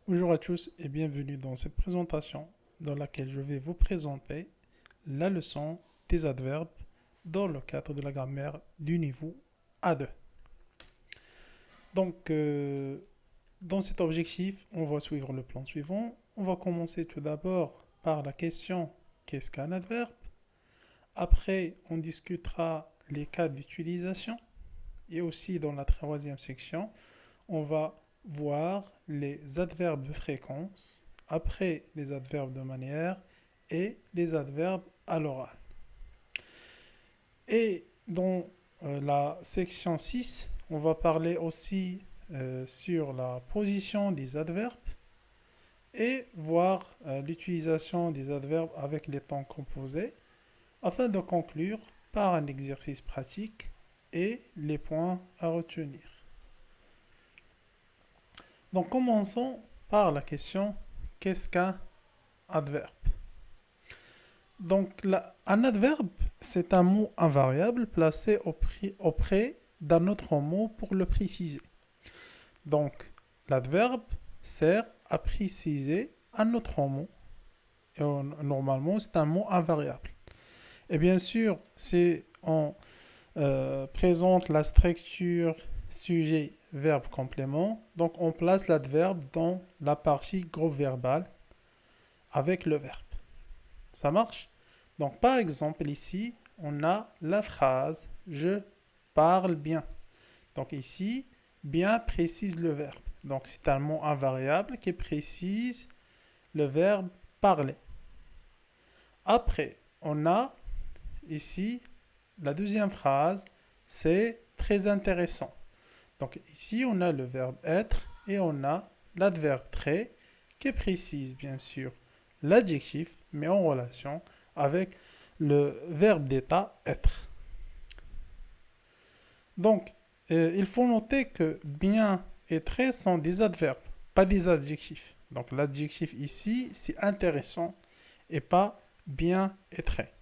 Bonjour à tous et bienvenue dans cette présentation dans laquelle je vais vous présenter la leçon des adverbes dans le cadre de la grammaire du niveau A2. Donc, dans cet objectif, on va suivre le plan suivant. On va commencer tout d'abord par la question qu'est-ce qu'un adverbe? Après, on discutera les cas d'utilisation et aussi dans la troisième section, on va voir les adverbes de fréquence, après les adverbes de manière et les adverbes à l'oral. Et dans la section 6, on va parler aussi sur la position des adverbes et voir l'utilisation des adverbes avec les temps composés afin de conclure par un exercice pratique et les points à retenir. Donc commençons par la question qu'est-ce qu'un adverbe? Donc un adverbe, c'est un mot invariable placé auprès d'un autre mot pour le préciser. Donc l'adverbe sert à préciser un autre mot. Et normalement, c'est un mot invariable. Et bien sûr, si on présente la structure sujet, verbe, complément, donc on place l'adverbe dans la partie groupe verbal avec le verbe. Ça marche? Donc par exemple ici, on a la phrase je parle bien. Donc ici, bien précise le verbe. Donc c'est un mot invariable qui précise le verbe parler. Après, on a ici la deuxième phrase, c'est très intéressant. Donc ici, on a le verbe être et on a l'adverbe très qui précise bien sûr l'adjectif, mais en relation avec le verbe d'état être. Donc, il faut noter que bien et très sont des adverbes, pas des adjectifs. Donc l'adjectif ici, c'est intéressant et pas bien et très.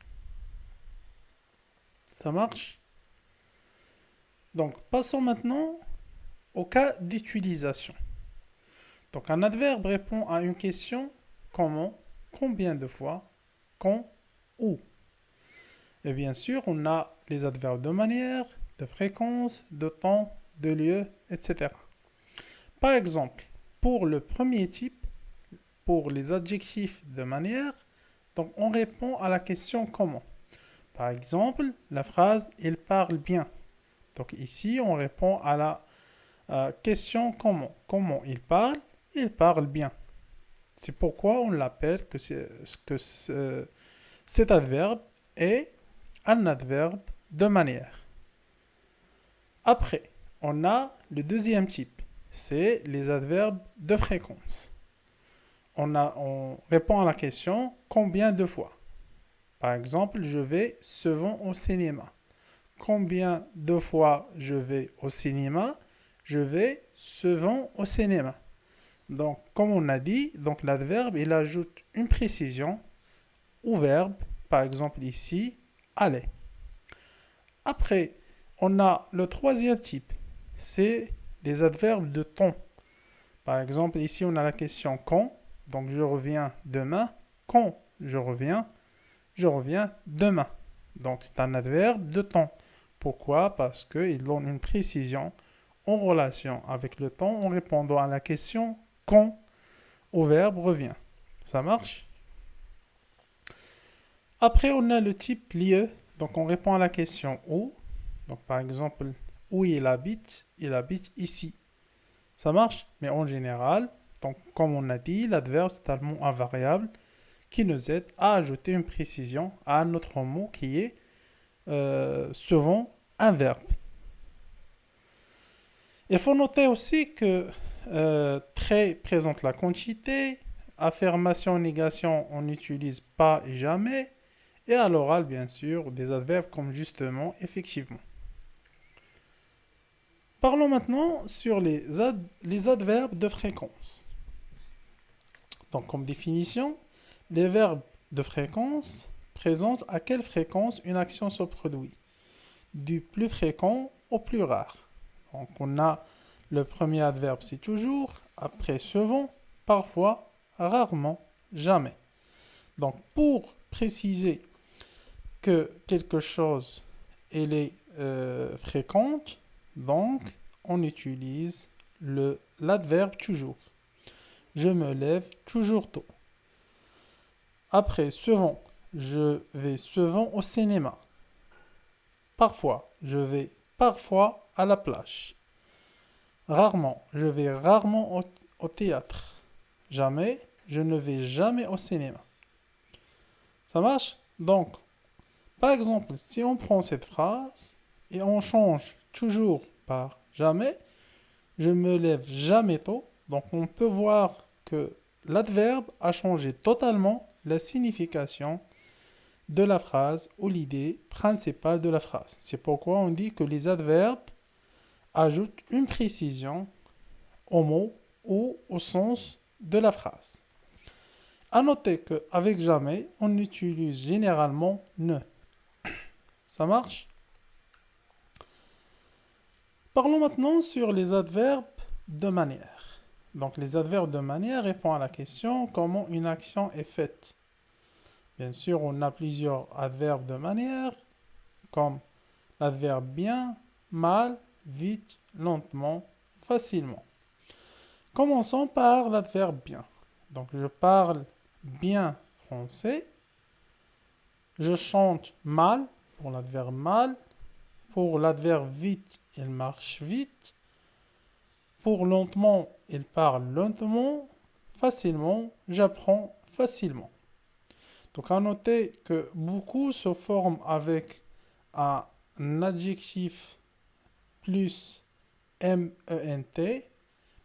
Ça marche? Donc, passons maintenant au cas d'utilisation. Donc, un adverbe répond à une question comment, combien de fois, quand, où. Et bien sûr, on a les adverbes de manière, de fréquence, de temps, de lieu, etc. Par exemple, pour le premier type, pour les adjectifs de manière, donc on répond à la question comment. Par exemple, la phrase il parle bien. Donc ici, on répond à la question comment. Comment il parle bien. C'est pourquoi on l'appelle que cet adverbe est un adverbe de manière. Après, on a le deuxième type, c'est les adverbes de fréquence. On répond à la question combien de fois. Par exemple, je vais souvent au cinéma. Combien de fois je vais au cinéma? Je vais souvent au cinéma. Donc, comme on a dit, donc l'adverbe, il ajoute une précision au verbe, par exemple ici, aller. Après, on a le troisième type, c'est les adverbes de temps. Par exemple, ici, on a la question quand, donc je reviens demain. Quand je reviens demain. Donc, c'est un adverbe de temps. Pourquoi? Parce qu'il donne une précision en relation avec le temps en répondant à la question quand au verbe revient. Ça marche? Après, on a le type lieu. Donc, on répond à la question où. Donc, par exemple, où il habite ici. Ça marche? Mais en général, donc, comme on a dit, l'adverbe, c'est un mot invariable qui nous aide à ajouter une précision à un autre mot qui est souvent un verbe. Il faut noter aussi que très présente la quantité, affirmation, négation, on n'utilise pas et jamais, et à l'oral, bien sûr, des adverbes comme justement, effectivement. Parlons maintenant sur les adverbes de fréquence. Donc, comme définition, les verbes de fréquence présentent à quelle fréquence une action se produit, du plus fréquent au plus rare. Donc, on a le premier adverbe, c'est toujours, après souvent, parfois, rarement, jamais. Donc, pour préciser que quelque chose elle est fréquente, donc on utilise l'adverbe toujours. Je me lève toujours tôt. Après, souvent, je vais souvent au cinéma. Parfois, je vais parfois à la plage. Rarement, je vais rarement au théâtre. Jamais, je ne vais jamais au cinéma. Ça marche? Donc, par exemple, si on prend cette phrase et on change toujours par jamais, je me lève jamais tôt. Donc, on peut voir que l'adverbe a changé totalement la signification de la phrase ou l'idée principale de la phrase. C'est pourquoi on dit que les adverbes ajoutent une précision au mot ou au sens de la phrase. À noter qu'avec jamais, on utilise généralement ne. Ça marche? Parlons maintenant sur les adverbes de manière. Donc les adverbes de manière répondent à la question comment une action est faite. Bien sûr, on a plusieurs adverbes de manière, comme l'adverbe bien, mal, vite, lentement, facilement. Commençons par l'adverbe bien. Donc je parle bien français. Je chante mal pour l'adverbe mal. Pour l'adverbe vite, il marche vite. Pour lentement, il parle lentement. Facilement, j'apprends facilement. Donc à noter que beaucoup se forment avec un adjectif plus ment.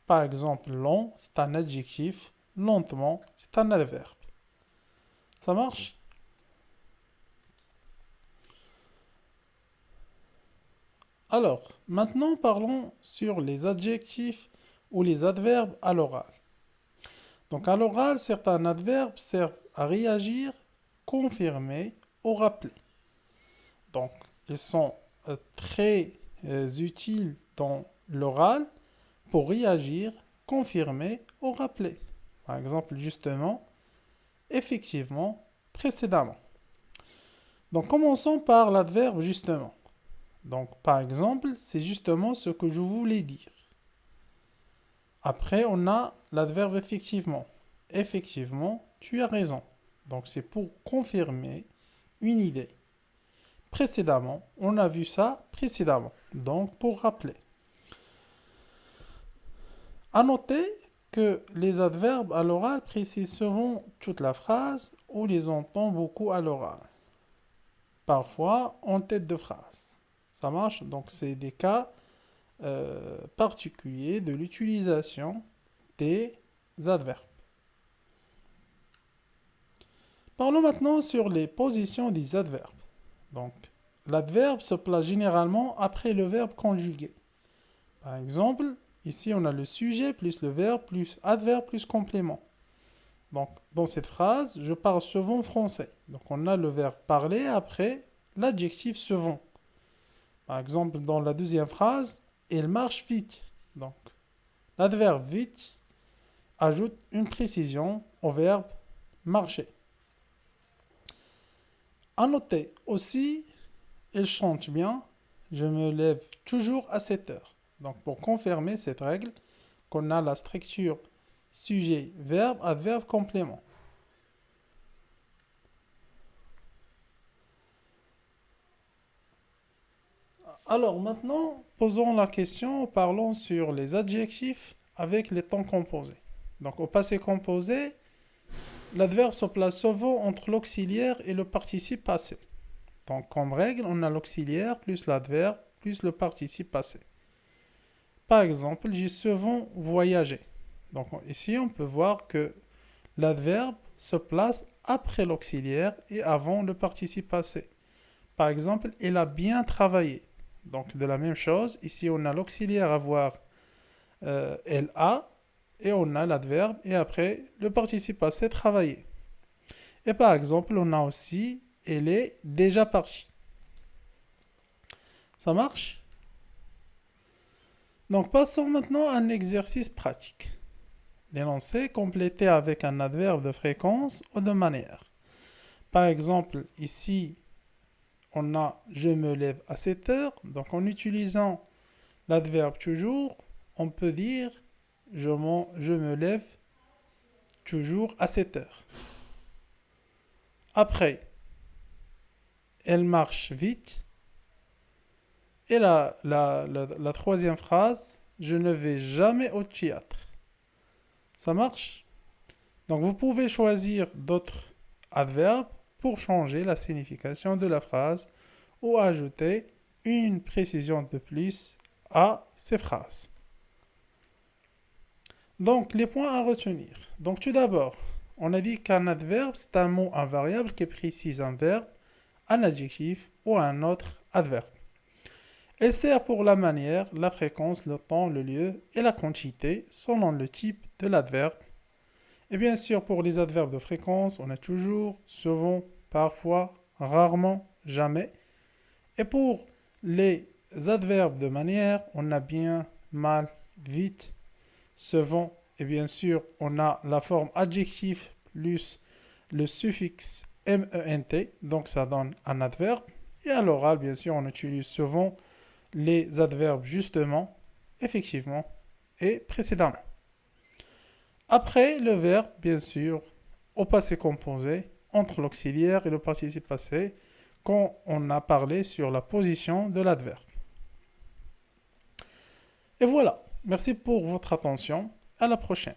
Par exemple, lent, c'est un adjectif. Lentement, c'est un adverbe. Ça marche? Alors, maintenant parlons sur les adjectifs ou les adverbes à l'oral. Donc à l'oral, certains adverbes servent à réagir, confirmer ou rappeler. Donc, ils sont très utiles dans l'oral pour réagir, confirmer ou rappeler. Par exemple, justement, effectivement, précédemment. Donc, commençons par l'adverbe justement. Donc, par exemple, c'est justement ce que je voulais dire. Après, on a l'adverbe effectivement. Effectivement, tu as raison. Donc, c'est pour confirmer une idée. Précédemment, on a vu ça précédemment. Donc, pour rappeler. À noter que les adverbes à l'oral précisent souvent toute la phrase ou les entend beaucoup à l'oral. Parfois en tête de phrase. Ça marche? Donc, c'est des cas particuliers de l'utilisation des adverbes. Parlons maintenant sur les positions des adverbes. Donc, l'adverbe se place généralement après le verbe conjugué. Par exemple, ici on a le sujet plus le verbe plus adverbe plus complément. Donc, dans cette phrase, je parle souvent français. Donc, on a le verbe parler après l'adjectif souvent. Par exemple, dans la deuxième phrase, il marche vite. Donc, l'adverbe vite ajoute une précision au verbe marcher. À noter aussi, il chante bien, je me lève toujours à 7 heures. Donc, pour confirmer cette règle, qu'on a la structure sujet, verbe, adverbe, complément. Alors maintenant, posons la question, parlons sur les adjectifs avec les temps composés. Donc au passé composé, l'adverbe se place souvent entre l'auxiliaire et le participe passé. Donc comme règle, on a l'auxiliaire plus l'adverbe plus le participe passé. Par exemple, j'ai souvent voyagé. Donc ici, on peut voir que l'adverbe se place après l'auxiliaire et avant le participe passé. Par exemple, il a bien travaillé. Donc de la même chose, ici on a l'auxiliaire avoir elle a et on a l'adverbe et après le participe passé travailler. Et par exemple, on a aussi elle est déjà partie. Ça marche? Donc passons maintenant à un exercice pratique. l'énoncé complété avec un adverbe de fréquence ou de manière. Par exemple, ici, on a je me lève à 7 heures. Donc en utilisant l'adverbe toujours, on peut dire je me lève toujours à 7 heures. Après, elle marche vite. Et la troisième phrase, je ne vais jamais au théâtre. Ça marche? Donc vous pouvez choisir d'autres adverbes pour changer la signification de la phrase ou ajouter une précision de plus à ces phrases. Donc les points à retenir. Donc tout d'abord, on a dit qu'un adverbe, c'est un mot invariable qui précise un verbe, un adjectif ou un autre adverbe. Elle sert pour la manière, la fréquence, le temps, le lieu et la quantité selon le type de l'adverbe. Et bien sûr, pour les adverbes de fréquence, on a toujours, souvent, parfois, rarement, jamais. Et pour les adverbes de manière, on a bien, mal, vite, souvent. Et bien sûr, on a la forme adjectif plus le suffixe ment, donc ça donne un adverbe. Et à l'oral, bien sûr, on utilise souvent les adverbes justement, effectivement et précédemment. Après le verbe, bien sûr, au passé composé, entre l'auxiliaire et le participe passé, quand on a parlé sur la position de l'adverbe. Et voilà, merci pour votre attention, à la prochaine.